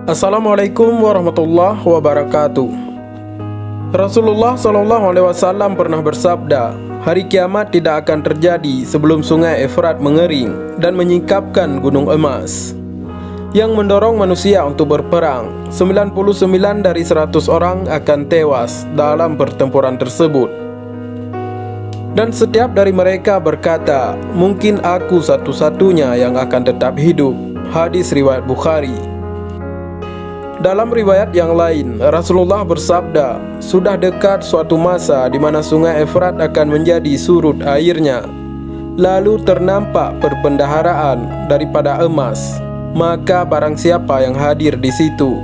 Assalamualaikum warahmatullahi wabarakatuh. Rasulullah SAW pernah bersabda, hari kiamat tidak akan terjadi sebelum sungai Efrat mengering dan menyingkapkan gunung emas, yang mendorong manusia untuk berperang. 99 dari 100 orang akan tewas dalam pertempuran tersebut. Dan setiap dari mereka berkata, mungkin aku satu-satunya yang akan tetap hidup. Hadis riwayat Bukhari. Dalam riwayat yang lain, Rasulullah bersabda, sudah dekat suatu masa di mana sungai Efrat akan menjadi surut airnya, lalu ternampak perbendaharaan daripada emas. Maka barang siapa yang hadir di situ,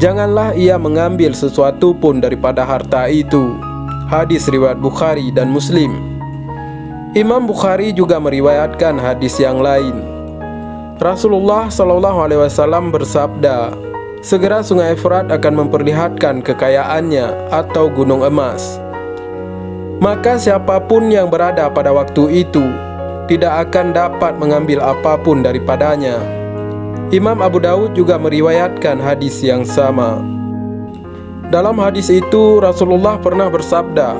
janganlah ia mengambil sesuatu pun daripada harta itu. Hadis riwayat Bukhari dan Muslim. Imam Bukhari juga meriwayatkan hadis yang lain. Rasulullah SAW bersabda, segera sungai Efrat akan memperlihatkan kekayaannya atau gunung emas. Maka siapapun yang berada pada waktu itu tidak akan dapat mengambil apapun daripadanya. Imam Abu Daud juga meriwayatkan hadis yang sama. Dalam hadis itu Rasulullah pernah bersabda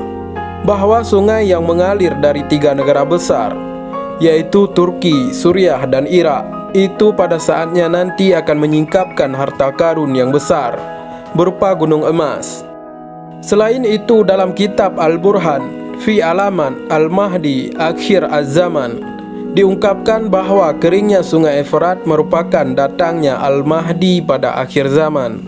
bahwa sungai yang mengalir dari 3 negara besar, yaitu Turki, Suriah, dan Irak, itu pada saatnya nanti akan menyingkapkan harta karun yang besar berupa gunung emas. Selain itu, dalam kitab Al-Burhan fi Alaman Al-Mahdi Akhir Az-Zaman diungkapkan bahwa keringnya sungai Efrat merupakan datangnya Al-Mahdi pada akhir zaman.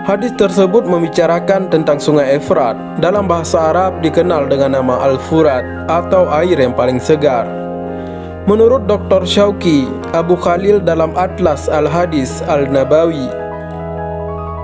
Hadis tersebut membicarakan tentang sungai Efrat. Dalam bahasa Arab dikenal dengan nama Al-Furat atau air yang paling segar. Menurut Dr. Syauqi Abu Khalil dalam Atlas Al-Hadis Al-Nabawi,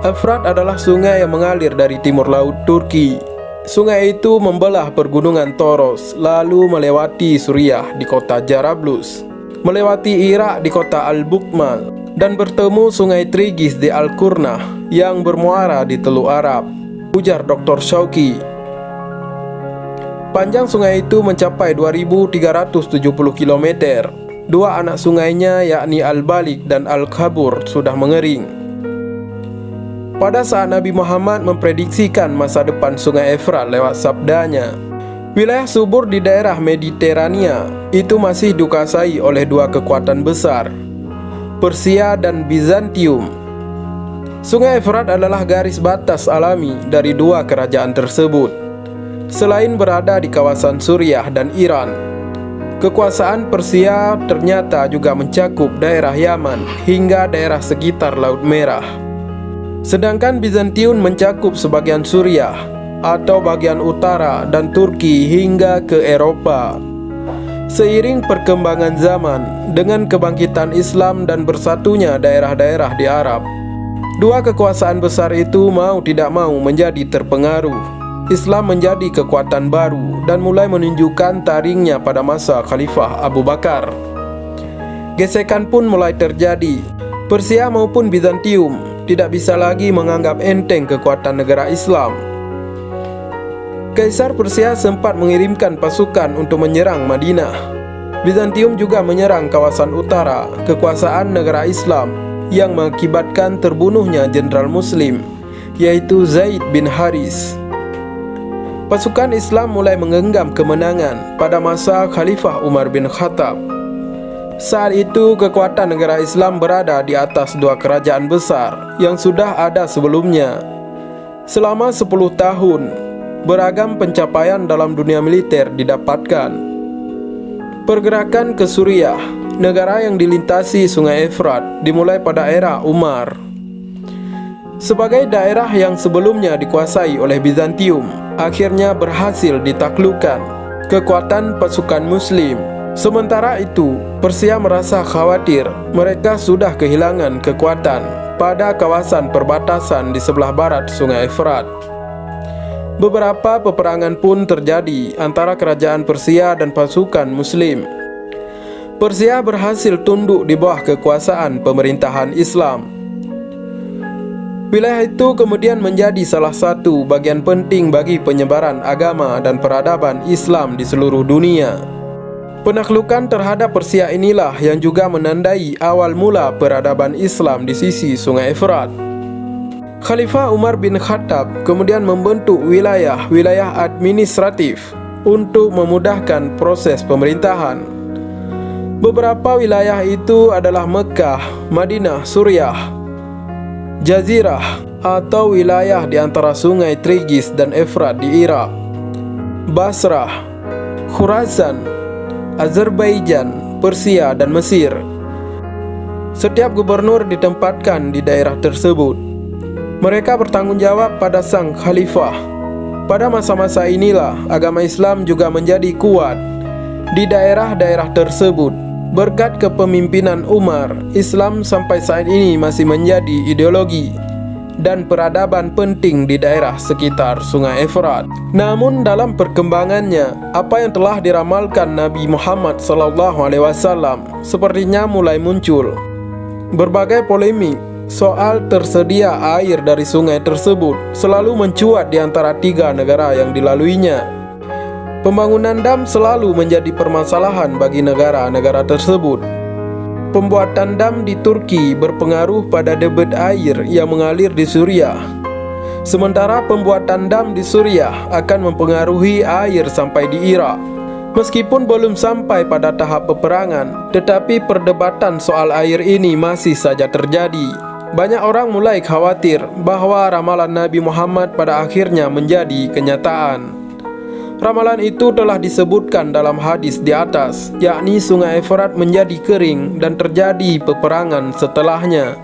Efrat adalah sungai yang mengalir dari timur laut Turki. Sungai itu membelah pergunungan Toros, lalu melewati Suriah di kota Jarablus, melewati Irak di kota Al-Bukmal, dan bertemu sungai Trigis di Al-Qurnah yang bermuara di Teluk Arab. Ujar Dr. Syauqi, panjang sungai itu mencapai 2.370 km. Dua anak sungainya yakni Al-Balik dan Al-Khabur sudah mengering. Pada saat Nabi Muhammad memprediksikan masa depan sungai Efrat lewat sabdanya, wilayah subur di daerah Mediterania itu masih dikuasai oleh dua kekuatan besar, Persia dan Bizantium. Sungai Efrat adalah garis batas alami dari dua kerajaan tersebut. Selain berada di kawasan Suriah dan Iran, kekuasaan Persia ternyata juga mencakup daerah Yaman hingga daerah sekitar Laut Merah. Sedangkan Bizantium mencakup sebagian Suriah atau bagian utara dan Turki hingga ke Eropa. Seiring perkembangan zaman dengan kebangkitan Islam dan bersatunya daerah-daerah di Arab, dua kekuasaan besar itu mau tidak mau menjadi terpengaruh. Islam menjadi kekuatan baru dan mulai menunjukkan taringnya pada masa Khalifah Abu Bakar. Gesekan pun mulai terjadi. Persia maupun Bizantium tidak bisa lagi menganggap enteng kekuatan negara Islam. Kaisar Persia sempat mengirimkan pasukan untuk menyerang Madinah. Bizantium juga menyerang kawasan utara, kekuasaan negara Islam, yang mengakibatkan terbunuhnya jenderal Muslim, yaitu Zaid bin Haris. Pasukan Islam mulai menggenggam kemenangan pada masa Khalifah Umar bin Khattab. Saat itu kekuatan negara Islam berada di atas dua kerajaan besar yang sudah ada sebelumnya. Selama 10 tahun, beragam pencapaian dalam dunia militer didapatkan. Pergerakan ke Suriah, negara yang dilintasi sungai Efrat, dimulai pada era Umar. Sebagai daerah yang sebelumnya dikuasai oleh Bizantium, akhirnya berhasil ditaklukkan kekuatan pasukan Muslim. Sementara itu, Persia merasa khawatir mereka sudah kehilangan kekuatan pada kawasan perbatasan di sebelah barat sungai Efrat. Beberapa peperangan pun terjadi antara kerajaan Persia dan pasukan Muslim. Persia berhasil tunduk di bawah kekuasaan pemerintahan Islam. Wilayah itu kemudian menjadi salah satu bagian penting bagi penyebaran agama dan peradaban Islam di seluruh dunia. Penaklukan terhadap Persia inilah yang juga menandai awal mula peradaban Islam di sisi Sungai Efrat. Khalifah Umar bin Khattab kemudian membentuk wilayah-wilayah administratif untuk memudahkan proses pemerintahan. Beberapa wilayah itu adalah Mekah, Madinah, Suriah, Jazirah atau wilayah di antara sungai Tigris dan Efrat di Irak, Basrah, Khurasan, Azerbaijan, Persia, dan Mesir. Setiap gubernur ditempatkan di daerah tersebut. Mereka bertanggung jawab pada sang khalifah. Pada masa-masa inilah agama Islam juga menjadi kuat di daerah-daerah tersebut. Berkat kepemimpinan Umar, Islam sampai saat ini masih menjadi ideologi dan peradaban penting di daerah sekitar Sungai Efrat. Namun dalam perkembangannya, apa yang telah diramalkan Nabi Muhammad SAW sepertinya mulai muncul. Berbagai polemik soal tersedia air dari sungai tersebut selalu mencuat di antara 3 negara yang dilaluinya. Pembangunan dam selalu menjadi permasalahan bagi negara-negara tersebut. Pembuatan dam di Turki berpengaruh pada debit air yang mengalir di Suriah. Sementara pembuatan dam di Suriah akan mempengaruhi air sampai di Irak. Meskipun belum sampai pada tahap peperangan, tetapi perdebatan soal air ini masih saja terjadi. Banyak orang mulai khawatir bahwa ramalan Nabi Muhammad pada akhirnya menjadi kenyataan. Ramalan itu telah disebutkan dalam hadis di atas, yakni Sungai Efrat menjadi kering dan terjadi peperangan setelahnya.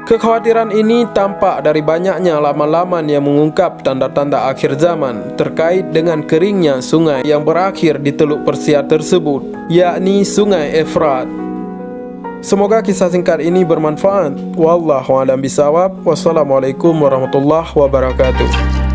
Kekhawatiran ini tampak dari banyaknya laman-laman yang mengungkap tanda-tanda akhir zaman terkait dengan keringnya sungai yang berakhir di Teluk Persia tersebut, yakni Sungai Efrat. Semoga kisah singkat ini bermanfaat. Wallahu a'lam bishawab. Wassalamualaikum warahmatullahi wabarakatuh.